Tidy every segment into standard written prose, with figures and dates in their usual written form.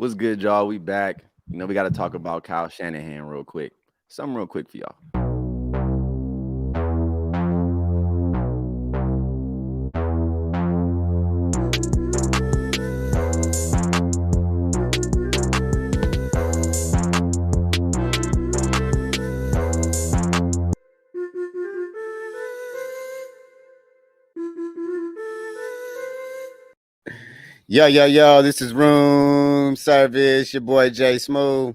What's good, y'all? We back. We got to talk about Kyle Shanahan real quick. Something real quick for y'all. Yo, this is Room Service, your boy Jay Smooth.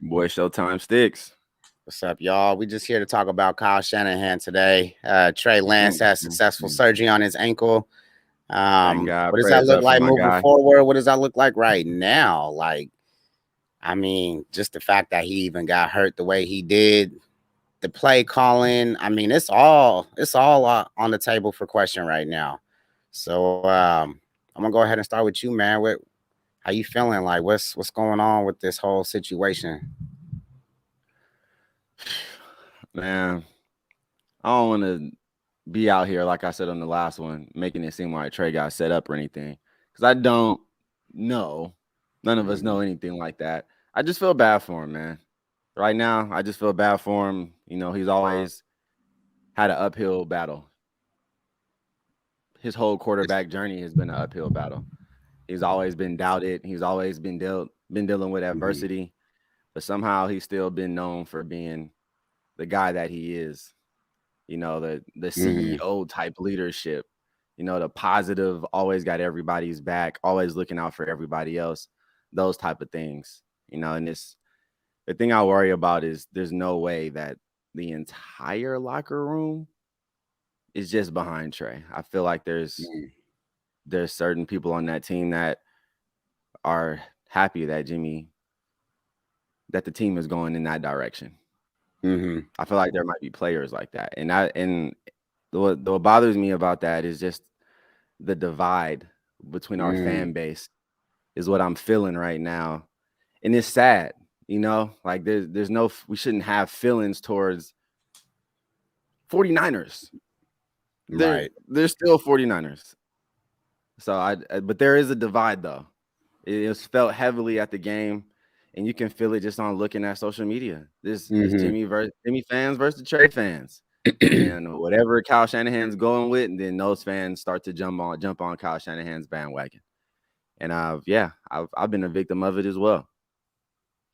Boy, Showtime Sticks. What's up, y'all? We just here to talk about Kyle Shanahan today. Trey Lance had successful surgery on his ankle. Thank God. What does that Prayers look up for like my moving guy. forward? What does that look like right now? Just the fact that he even got hurt the way he did, the play calling. It's all on the table for question right now. So I'm gonna go ahead and start with you, man. How you feeling? Like, what's going on with this whole situation? Man, I don't want to be out here, like I said on the last one, making it seem like Trey got set up or anything. Because I don't know. None of us know anything like that. I just feel bad for him, man. Right now, I just feel bad for him. He's always had an uphill battle. His whole quarterback journey has been an uphill battle. He's always been doubted. He's always been dealing with adversity, but somehow he's still been known for being the guy that he is. The CEO type leadership. The positive, always got everybody's back, always looking out for everybody else. Those type of things. And the thing I worry about is there's no way that the entire locker room is just behind Trey. I feel like there's certain people on that team that are happy that the team is going in that direction. I feel like there might be players like that. And what bothers me about that is just the divide between our fan base is what I'm feeling right now. And it's sad, like there's no, we shouldn't have feelings towards 49ers. They're still 49ers. So but there is a divide though. It was felt heavily at the game, and you can feel it just on looking at social media. This is Jimmy fans versus Trey fans, and whatever Kyle Shanahan's going with, and then those fans start to jump on Kyle Shanahan's bandwagon. And I've been a victim of it as well.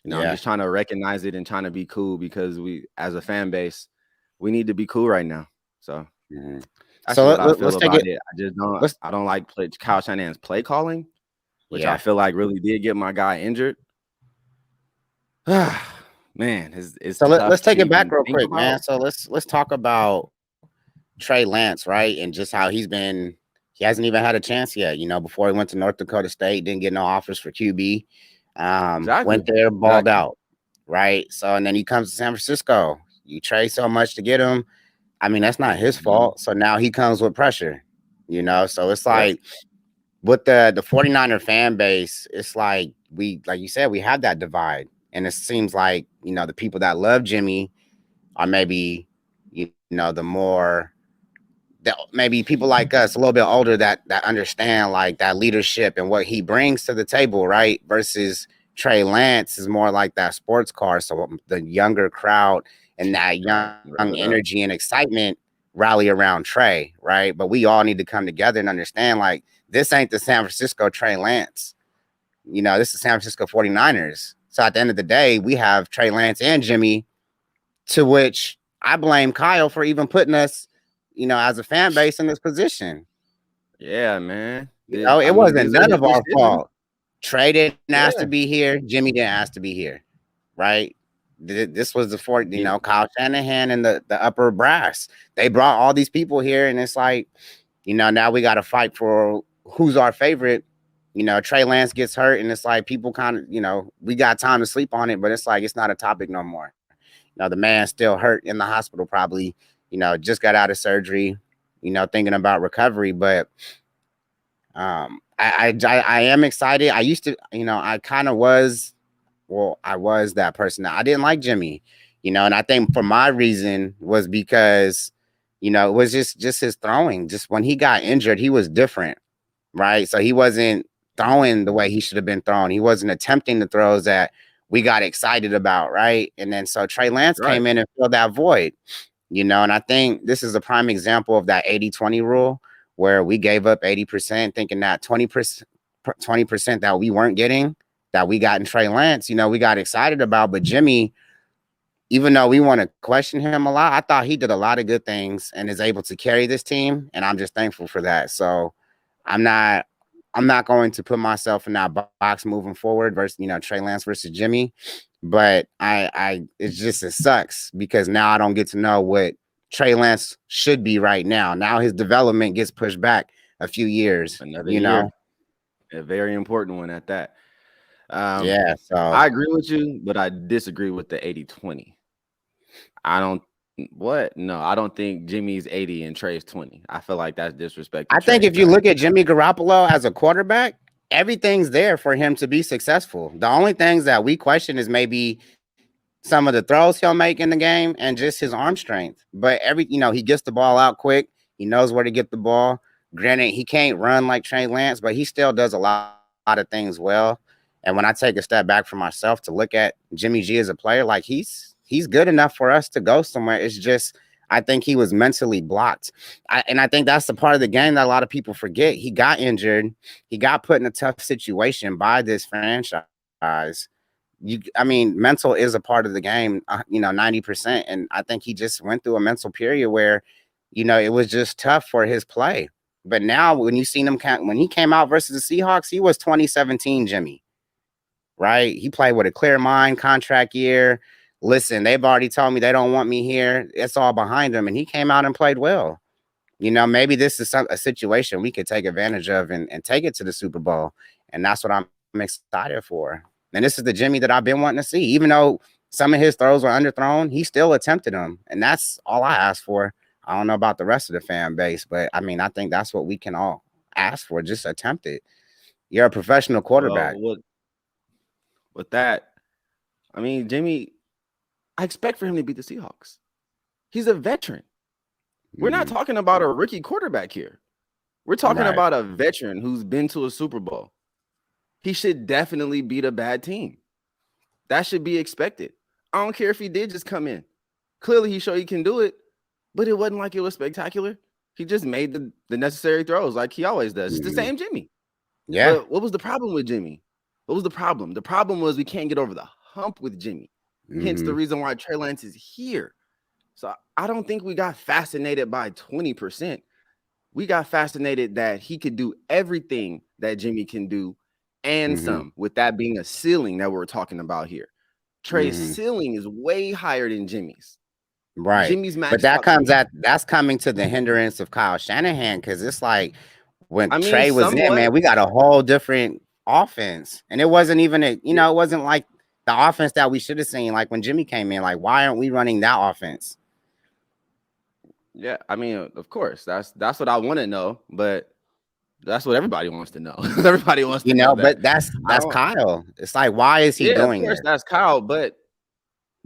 I'm just trying to recognize it and trying to be cool because we, as a fan base, we need to be cool right now. So that's what I feel about it. I don't like Kyle Shanahan's play calling, which I feel like really did get my guy injured. Man, it's so tough let's take to it back even real think quick, about. man. So let's talk about Trey Lance, right? And just how he hasn't even had a chance yet. Before he went to North Dakota State, didn't get no offers for QB. Went there, balled out, right? So, and then he comes to San Francisco. You trade so much to get him. That's not his fault. So now he comes with pressure, So it's like with the 49er fan base, it's like you said, we have that divide. And it seems like, the people that love Jimmy are maybe, maybe people like us, a little bit older, that understand like that leadership and what he brings to the table, right? Versus Trey Lance is more like that sports car. So the younger crowd and that young energy and excitement rally around Trey, right? But we all need to come together and understand like this ain't the San Francisco Trey Lance. This is San Francisco 49ers. So at the end of the day, we have Trey Lance and Jimmy, to which I blame Kyle for even putting us, as a fan base in this position. Yeah, man. It wasn't none of our fault. Trey didn't ask to be here. Jimmy didn't ask to be here, right? This was Kyle Shanahan and the upper brass. They brought all these people here, and it's like, now we got to fight for who's our favorite. Trey Lance gets hurt, and it's like people kind of, we got time to sleep on it, but it's like it's not a topic no more. The man's still hurt in the hospital, probably, just got out of surgery, thinking about recovery. But I am excited. I used to, I kind of was, I was that person. I didn't like Jimmy, and I think for my reason was because, it was just his throwing. Just when he got injured, he was different, right? So he wasn't throwing the way he should have been thrown. He wasn't attempting the throws that we got excited about, right? And then so Trey Lance came in and filled that void, and I think this is a prime example of that 80-20 rule where we gave up 80% thinking that 20% that we weren't getting, that we got in Trey Lance, we got excited about. But Jimmy, even though we want to question him a lot, I thought he did a lot of good things and is able to carry this team. And I'm just thankful for that. So I'm not going to put myself in that box moving forward versus, Trey Lance versus Jimmy. But it sucks because now I don't get to know what Trey Lance should be right now. Now his development gets pushed back a few years. Another year. A very important one at that. So I agree with you, but I disagree with the 80-20. I don't think Jimmy's 80 and Trey's 20. I feel like that's disrespectful. I think if you look at Jimmy Garoppolo as a quarterback, everything's there for him to be successful. The only things that we question is maybe some of the throws he'll make in the game and just his arm strength. But he gets the ball out quick. He knows where to get the ball. Granted, he can't run like Trey Lance, but he still does a lot of things well. And when I take a step back for myself to look at Jimmy G as a player, like he's good enough for us to go somewhere. It's just I think he was mentally blocked. And I think that's the part of the game that a lot of people forget. He got injured. He got put in a tough situation by this franchise. Mental is a part of the game, 90%. And I think he just went through a mental period where, it was just tough for his play. But now when you seen him, when he came out versus the Seahawks, he was 2017 Jimmy, right? He played with a clear mind, contract year. Listen, they've already told me they don't want me here. It's all behind him. And he came out and played well. Maybe this is a situation we could take advantage of and take it to the Super Bowl. And that's what I'm excited for. And this is the Jimmy that I've been wanting to see. Even though some of his throws were underthrown, he still attempted them. And that's all I asked for. I don't know about the rest of the fan base, but I think that's what we can all ask for. Just attempt it. You're a professional quarterback. Well, with that, Jimmy, I expect for him to beat the Seahawks. He's a veteran. We're not talking about a rookie quarterback here. We're talking about a veteran who's been to a Super Bowl. He should definitely beat a bad team. That should be expected. I don't care if he did just come in. Clearly, he showed he can do it, but it wasn't like it was spectacular. He just made the necessary throws like he always does. It's the same Jimmy. Yeah. But what was the problem with Jimmy? What was the problem? The problem was we can't get over the hump with Jimmy. Hence the reason why Trey Lance is here. So I don't think we got fascinated by 20%. We got fascinated that he could do everything that Jimmy can do and some, with that being a ceiling that we're talking about here. Trey's ceiling is way higher than Jimmy's. Right. Jimmy's but that's coming to the hindrance of Kyle Shanahan, because it's like when Trey was in, man, we got a whole different offense. And it wasn't even it wasn't like the offense that we should have seen. Like when Jimmy came in, like, why aren't we running that offense? Yeah, of course, that's what I want to know, but that's what everybody wants to know. Everybody wants to know that. But that's Kyle. It's like, why is he doing of course, it? That's Kyle, but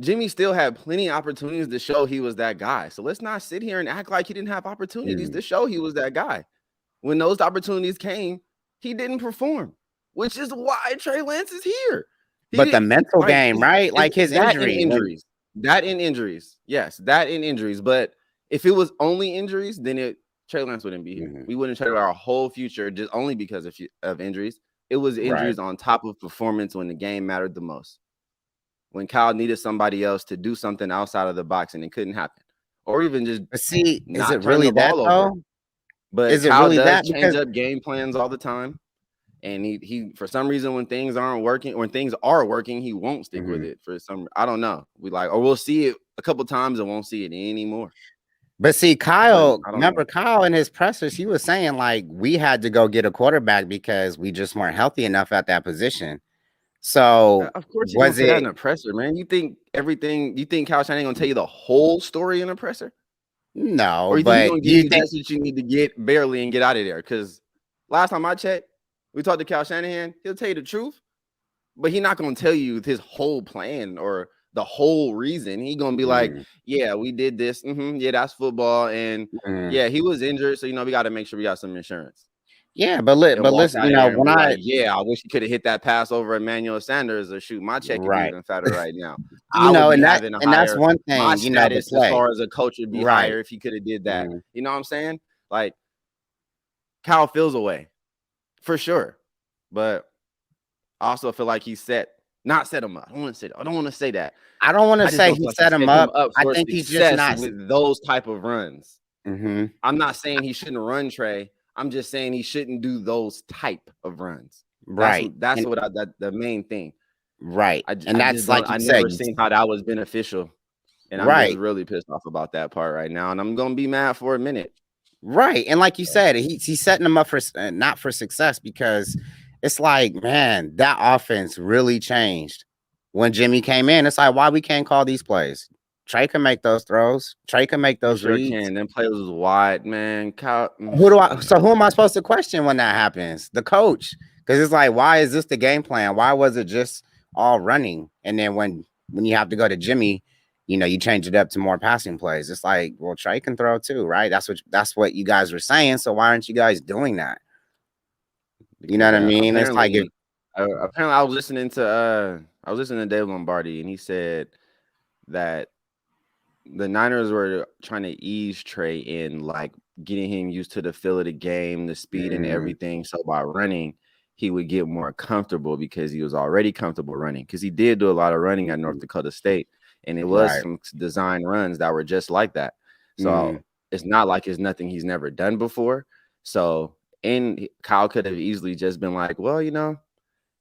Jimmy still had plenty of opportunities to show he was that guy. So let's not sit here and act like he didn't have opportunities to show he was that guy. When those opportunities came, he didn't perform, which is why Trey Lance is here. But the mental game, right? Like his injuries. That in injuries. Yes, that in injuries. But if it was only injuries, then Trey Lance wouldn't be here. We wouldn't trade our whole future just only because of injuries. It was injuries on top of performance when the game mattered the most. When Kyle needed somebody else to do something outside of the box and it couldn't happen. Or even just is it really that though? But is Kyle does change up game plans all the time. And he for some reason when things aren't working, or when things are working, he won't stick with it for some. I don't know. Or we'll see it a couple times and won't see it anymore. But see, Kyle, remember Kyle in his pressers, he was saying like we had to go get a quarterback because we just weren't healthy enough at that position. So of course you say that in a presser, man. You think Kyle Shanahan gonna tell you the whole story in a presser? No, or you think he's gonna give you that's what you need to get barely and get out of there? Because last time I checked, we talked to Kyle Shanahan, he'll tell you the truth, but he's not gonna tell you his whole plan or the whole reason. He's gonna be like, yeah, we did this. Yeah, that's football. And yeah, he was injured. So we got to make sure we got some insurance. Yeah, but and walked listen, out of there and when be like, I "Yeah, I wish he could have hit that pass over Emmanuel Sanders, or shoot, my check could be right, even fatter right now. I would be having a and that's higher one my thing, the status as play. far as a coach would be Right. higher if he could have did that." Mm, You know what I'm saying? Like Kyle feels away for sure, but I also feel like he not set him up. I don't want to say that. I don't want to I just say don't he feel like he set him set him up. up I for think he's just success not. with those type of runs. Mm-hmm. I'm not saying he shouldn't run Trey. I'm just saying he shouldn't do those type of runs. Right. The main thing. Right. And I just that's don't. like you I said. never seen how that was beneficial, and I'm just Right. really pissed off about that part right now, and I'm gonna be mad for a minute. Right. And like you said, he's setting them up for not for success, because it's like, man, that offense really changed when Jimmy came in. It's like, why we can't call these plays? Trey can make those throws. Trey can make You those sure reads. can. Them plays was wide, man. Who am I supposed to question when that happens? The coach. Because it's like, why is this the game plan? Why was it just all running? And then when you have to go to Jimmy, you change it up to more passing plays. It's like, well, Trey can throw too, right? That's what you guys were saying. So why aren't you guys doing that? You know Because what I mean? It's like apparently I was listening to Dave Lombardi, and he said that the Niners were trying to ease Trey in, like getting him used to the feel of the game, the speed and everything. So by running, he would get more comfortable because he was already comfortable running. Because he did do a lot of running at North Dakota State, and it was right. some design runs that were just like that. So it's not like it's nothing he's never done before. So Kyle could have easily just been like, well,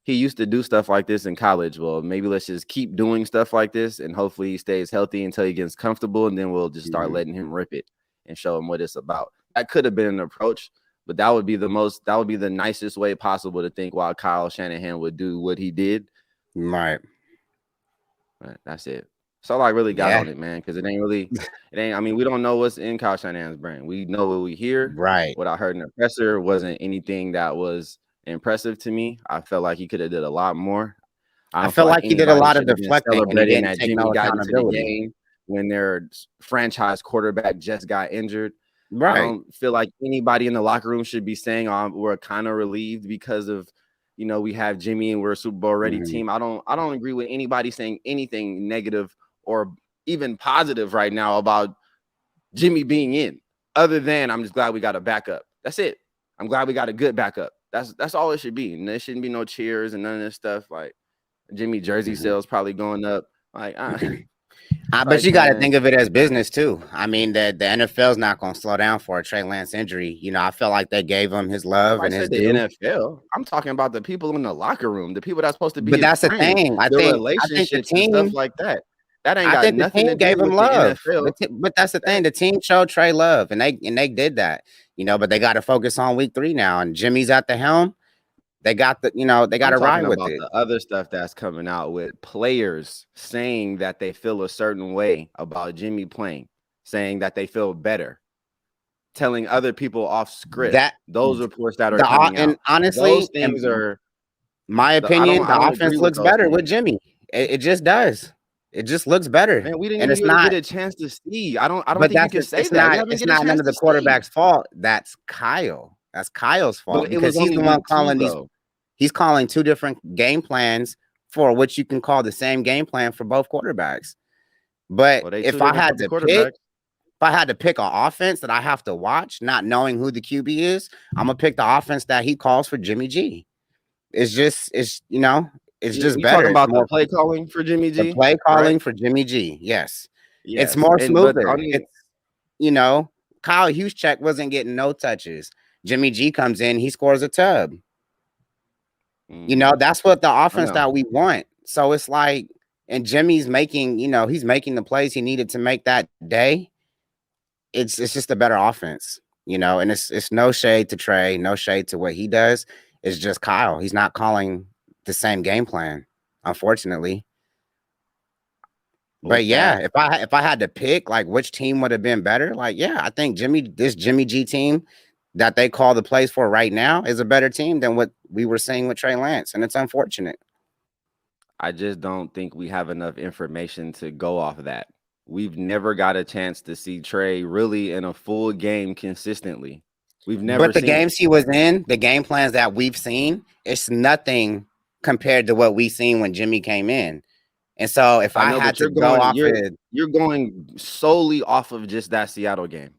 he used to do stuff like this in college. Well, maybe let's just keep doing stuff like this, and hopefully he stays healthy until he gets comfortable, and then we'll just start letting him rip it and show him what it's about. That could have been an approach, but that would be the nicest way possible to think why Kyle Shanahan would do what he did. Right. But that's it. That's all I really got on it, man, because it ain't. I mean, we don't know what's in Kyle Shanahan's brain. We know what we hear. Right. What I heard in the presser wasn't anything that was impressive to me. I felt like he could have did a lot more. I felt like he did a lot of deflecting, and he celebrating didn't that take Jimmy no got into the accountability. game when their franchise quarterback just got injured. Right. I don't feel like anybody in the locker room should be saying, we're kind of relieved because of, we have Jimmy and we're a Super Bowl ready team. I don't agree with anybody saying anything negative or even positive right now about Jimmy being in, other than I'm just glad we got a backup. That's it. I'm glad we got a good backup. That's all it should be. And there shouldn't be no cheers and none of this stuff. Like Jimmy jersey sales probably going up. Like, but you got to think of it as business too. I mean, the NFL's not going to slow down for a Trey Lance injury. I feel like they gave him his love and his due. The NFL. I'm talking about the people in the locker room, the people that's supposed to be. But that's friends, the thing. I think the team, and stuff like that. That ain't got nothing the team to gave do him with love. the NFL. But that's the thing. The team showed Trey love, and they did that. But they got to focus on week 3 now, and Jimmy's at the helm. They got they got to ride with it. The other stuff that's coming out with players saying that they feel a certain way about Jimmy playing, saying that they feel better, telling other people off script. Those reports that are coming out, and honestly, those things are, my opinion. The offense looks better with Jimmy. It just does. It just looks better. Man, we didn't even get a chance to see. I don't think you can say that. It's not none of the quarterback's fault. That's Kyle. That's Kyle's fault, because he's the one calling these. He's calling 2 different game plans for which you can call the same game plan for both quarterbacks. But if I had to pick an offense that I have to watch, not knowing who the QB is, I'm gonna pick the offense that he calls for Jimmy G. It's just better. Talking about the play calling for Jimmy G. The play calling for Jimmy G. Yes. It's more smoother. Kyle Juszczyk wasn't getting no touches. Jimmy G comes in, he scores a tub. That's what the offense that we want. So it's like, and Jimmy's making, he's making the plays he needed to make that day. It's just a better offense, and it's no shade to Trey, no shade to what he does. It's just Kyle. He's not calling the same game plan, unfortunately. But yeah, if I had to pick like which team would have been better, like, yeah, I think this Jimmy G team that they call the plays for right now is a better team than what we were seeing with Trey Lance, and it's unfortunate. I just don't think we have enough information to go off of that. We've never got a chance to see Trey really in a full game consistently. We've never the seen games he was in, the game plans that we've seen, it's nothing compared to what we seen when Jimmy came in. And so if I know, had but to go off it, you're going solely off of just that Seattle game.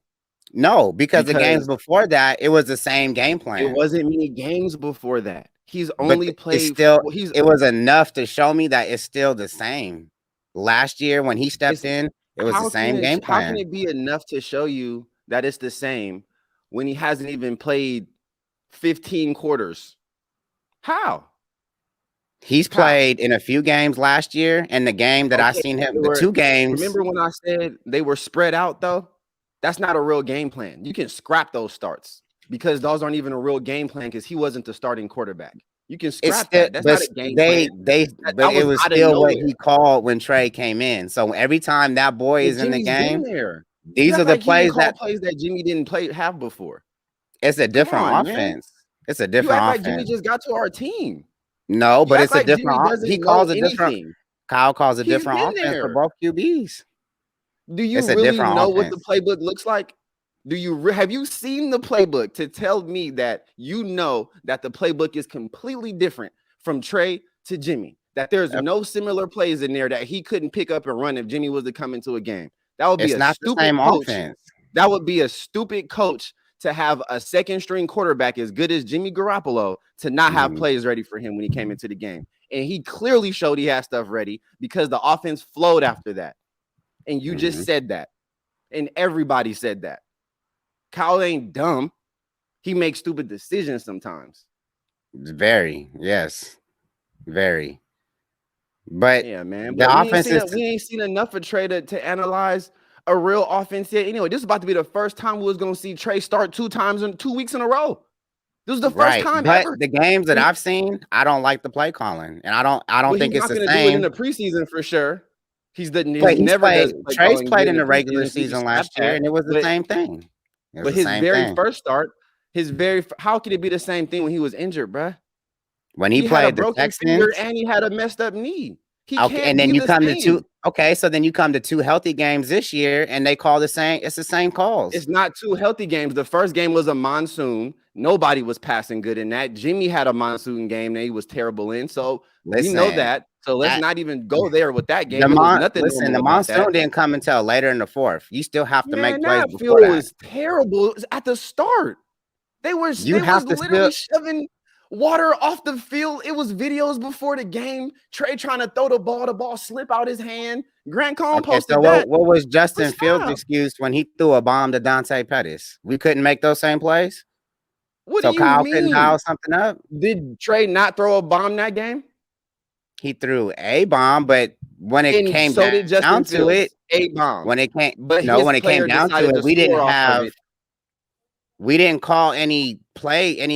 no, because the games before that, it was the same game plan. It wasn't many games before that. He's But only played. it was enough to show me that it's still the same. Last year when he stepped in, it was the same game plan. How can it be enough to show you that it's the same when he hasn't even played 15 quarters? How? He's played in a few games last year, and the game that I seen him, the 2 games. Remember when I said they were spread out though? That's not a real game plan. You can scrap those starts because those aren't even a real game plan because he wasn't the starting quarterback. You can scrap that. That's not a game plan. But it was still what he called when Trey came in. So every time that boy is in the game, these are the plays that Jimmy didn't have before. It's a different offense. It's a different offense. Like Jimmy just got to our team. No, but it's a different. He calls a different. Kyle calls a different offense for both QBs. Do you really know what the playbook looks like? Have you seen the playbook to tell me that you know that the playbook is completely different from Trey to Jimmy? That there's no similar plays in there that he couldn't pick up and run if Jimmy was to come into a game. That would be a stupid coach. That would be a stupid coach to have a second string quarterback as good as Jimmy Garoppolo to not have plays ready for him when he came into the game. And he clearly showed he had stuff ready because the offense flowed after that. And you just said that. And everybody said that. Kyle ain't dumb. He makes stupid decisions sometimes. Very, yes. Very. But yeah, man. The offense we ain't seen enough of Trey to analyze a real offense yet. Anyway, this is about to be the first time we was going to see Trey start 2 times in 2 weeks in a row. This is the first time ever. The games that I've seen, I don't like the play calling, and I don't think it's the same. He's not going to do it in the preseason for sure. Trey's played in the regular season last year, and it was the same thing. But his very first start, how could it be the same thing when he was injured, bruh? When he played the Texans, and he had a messed up knee. And then you come to 2. Okay, so then you come to 2 healthy games this year, and they call the same. It's the same calls. It's not 2 healthy games. The first game was a monsoon. Nobody was passing good in that. Jimmy had a monsoon game that he was terrible in. So we know that. So let's not even go there with that game. The monsoon didn't come until later in the 4th. You still have to make plays before that. It was terrible. It was at the start. They were literally shoving water off the field. It was videos before the game. Trey trying to throw the ball slip out his hand. Grant Cohn posted that. What was Justin Fields' excuse when he threw a bomb to Dante Pettis? We couldn't make those same plays? What do you Kyle mean? Couldn't dial something up? Did Trey not throw a bomb that game? He threw a bomb, but when it came down to it, a bomb. When it came down to it, we didn't call any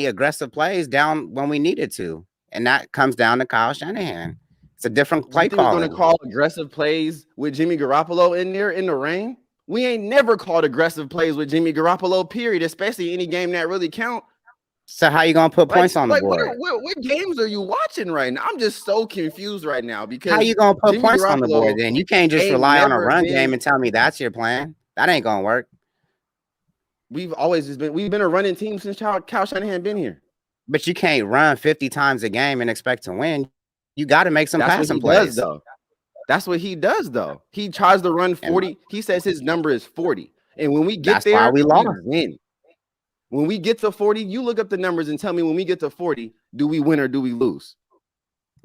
aggressive plays down when we needed to, and that comes down to Kyle Shanahan. It's a different play call. We're going to call aggressive plays with Jimmy Garoppolo in there in the rain. We ain't never called aggressive plays with Jimmy Garoppolo. Period. Especially any game that really count. So how you gonna put points on the board? What games are you watching right now? I'm just so confused right now because how you gonna put points on the board? Then you can't just rely on a run game and tell me that's your plan. That ain't gonna work. We've been a running team since Kyle Shanahan been here. But you can't run 50 times a game and expect to win. You got to make some passing plays. That's what he does, though. He tries to run 40. He says his number is 40, and when we get there, we win. When we get to 40, you look up the numbers and tell me when we get to 40, do we win or do we lose?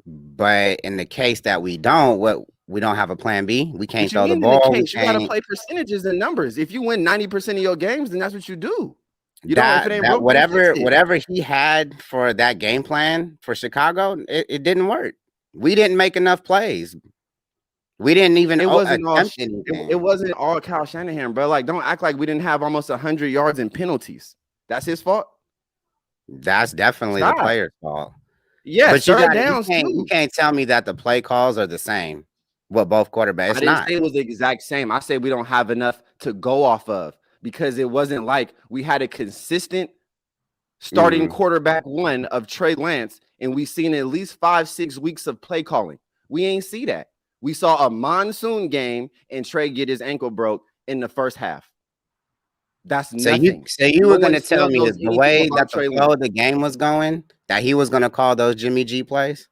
But in the case that we don't have a plan B. We can't throw the ball. You got to play percentages and numbers. If you win 90% of your games, then that's what you do. Whatever he had for that game plan for Chicago, it didn't work. We didn't make enough plays. We didn't even attempt anything. It wasn't all Kyle Shanahan, bro. Like, don't act like we didn't have almost 100 yards in penalties. That's his fault. That's definitely the player's fault. Yeah, but you can't tell me that the play calls are the same. What both quarterbacks? I didn't say it was the exact same. I said we don't have enough to go off of because it wasn't like we had a consistent starting quarterback one of Trey Lance, and we seen at least 5-6 weeks of play calling. We ain't see that. We saw a monsoon game and Trey get his ankle broke in the first half. That's So nothing. you No were one gonna tell still me knows is the anything way about that the Trey flow Lance. of the game was going, that he was gonna call those Jimmy G plays?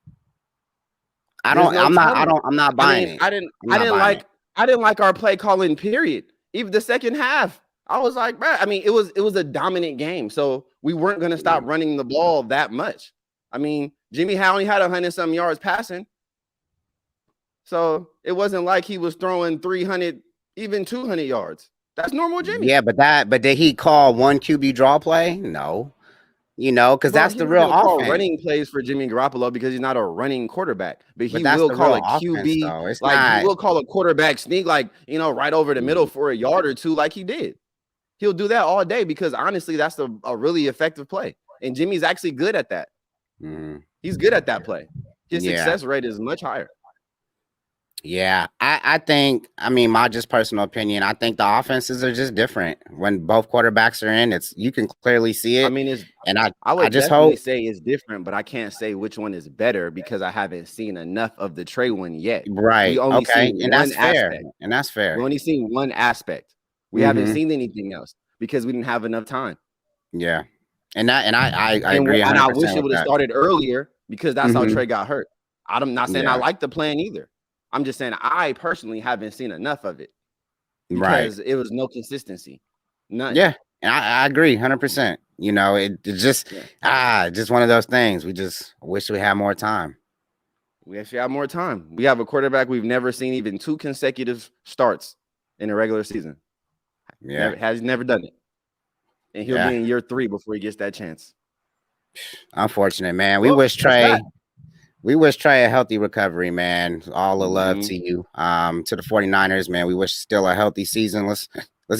There's no telling. I'm not I buying mean, it. I I'm not buying it. didn't like our play calling, period. Even the second half, I was like, bro. I mean, it was a dominant game, so we weren't gonna stop running the ball that much. I mean, Jimmy only had 100-some yards passing, so it wasn't like he was throwing 300, even 200 yards. That's normal Jimmy. Yeah, but did he call one QB draw play? No. You know, because Bro, that's he's the not real gonna call offense. running plays for Jimmy Garoppolo because he's not a running quarterback. But But he that's will the call real a offense, QB, though. It's like he not. will call a quarterback sneak, like right over the middle for a yard or two, like he did. He'll do that all day because honestly, that's a really effective play. And Jimmy's actually good at that. He's good at that play. His success rate is much higher. Yeah, I think, I mean, my just personal opinion, I think the offenses are just different when both quarterbacks are in. You can clearly see it. I mean, I I would just definitely hope. say it's different, but I can't say which one is better because I haven't seen enough of the Trey one yet. We Right. only Okay. seen And one that's fair. aspect. And that's We fair. only seen one aspect. We haven't seen anything else because we didn't have enough time. Yeah. And I agree And 100% I wish it with would have that. started earlier because that's how Trey got hurt. I'm not saying I Yeah. like the plan either. I'm just saying I personally haven't seen enough of it Right. because it was no consistency. None. Yeah. And I agree 100%. You know, it's just just one of those things. We just wish we had more time. We actually have more time. We have a quarterback we've never seen even 2 consecutive starts in a regular season. Yeah. Has never done it. And he'll be in year 3 before he gets that chance. Unfortunate, man. We wish Trey a healthy recovery, man. All the love to you. To the 49ers, man. We wish still a healthy season. Let's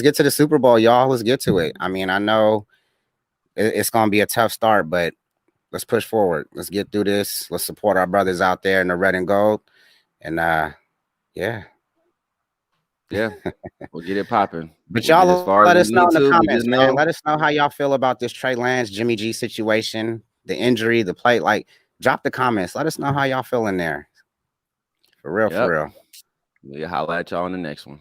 get to the Super Bowl, y'all. Let's get to it. I mean, I know it's gonna be a tough start, but let's push forward. Let's get through this. Let's support our brothers out there in the red and gold. And yeah, we'll get it popping. But y'all let us know in the comments, man. Know. Let us know how y'all feel about this Trey Lance, Jimmy G situation, the injury, the play. Like, drop the comments. Let us know how y'all feel in there. For real, for real. We'll holla at y'all on the next one.